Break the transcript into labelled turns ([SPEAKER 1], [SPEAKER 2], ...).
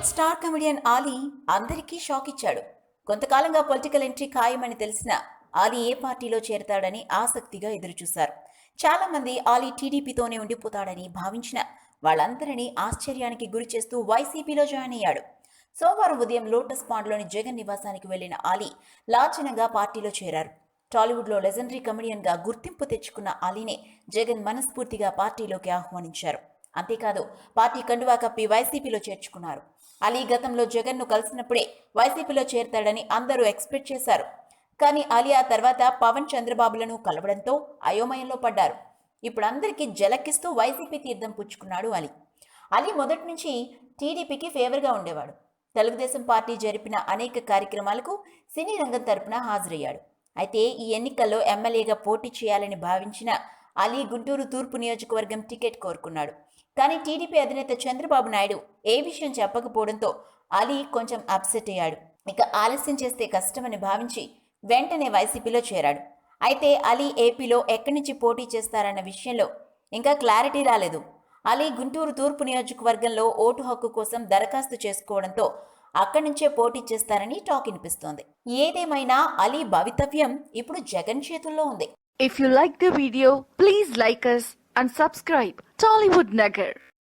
[SPEAKER 1] Tollywood star comedian Ali అందరికీ shock ఇచ్చాడు. కొంతకాలంగా పొలిటికల్ ఎంట్రీ ఖాయమని తెలిసిన ఆలీ ఏ పార్టీలో చేరతాడని ఆసక్తిగా ఎదురుచూశారు. చాలా మంది ఆలీ టీడీపీతోనే ఉండిపోతాడని భావించిన వాళ్ళందరినీ ఆశ్చర్యానికి గురి చేస్తూ వైసీపీలో జాయిన్ అయ్యాడు. సోమవారం ఉదయం లోటస్ పాండ్లోని జగన్ నివాసానికి వెళ్లిన ఆలీ లాంఛనంగా పార్టీలో చేరారు. టాలీవుడ్లో లెజెండరీ కమెడియన్గా గుర్తింపు తెచ్చుకున్న ఆలీనే జగన్ మనస్ఫూర్తిగా పార్టీలోకి ఆహ్వానించారు. అంతేకాదు పార్టీ కండువా కప్పి వైసీపీలో చేర్చుకున్నారు. అలీ గతంలో జగన్ను కలిసినప్పుడే వైసీపీలో చేరతాడని అందరూ ఎక్స్పెక్ట్ చేశారు. కానీ అలీ ఆ తర్వాత పవన్ చంద్రబాబులను కలవడంతో అయోమయంలో పడ్డారు. ఇప్పుడు అందరికీ జలకిస్తూ వైసీపీ తీర్థం పుచ్చుకున్నాడు అలీ. అలీ మొదటి నుంచి టీడీపీకి ఫేవర్గా ఉండేవాడు. తెలుగుదేశం పార్టీ జరిపిన అనేక కార్యక్రమాలకు సినీ రంగం తరపున హాజరయ్యాడు. అయితే ఈ ఎన్నికల్లో ఎమ్మెల్యేగా పోటీ చేయాలని భావించిన అలీ గుంటూరు తూర్పు నియోజకవర్గం టికెట్ కోరుకున్నాడు. కానీ టీడీపీ అధినేత చంద్రబాబు నాయుడు ఏ విషయం చెప్పకపోవడంతో అలీ కొంచెం అప్సెట్ అయ్యాడు. ఇక ఆలస్యం చేస్తే కష్టమని భావించి వెంటనే వైసీపీలో చేరాడు. అయితే అలీ ఏపీలో ఎక్కడి నుంచి పోటీ చేస్తారన్న విషయంలో ఇంకా క్లారిటీ రాలేదు. అలీ గుంటూరు తూర్పు నియోజకవర్గంలో ఓటు హక్కు కోసం దరఖాస్తు చేసుకోవడంతో అక్కడి నుంచే పోటీ చేస్తారని టాక్ వినిపిస్తోంది. ఏదేమైనా అలీ భవితవ్యం ఇప్పుడు జగన్ చేతుల్లో ఉంది.
[SPEAKER 2] If you like the video, please like us and subscribe Tollywood Nagar.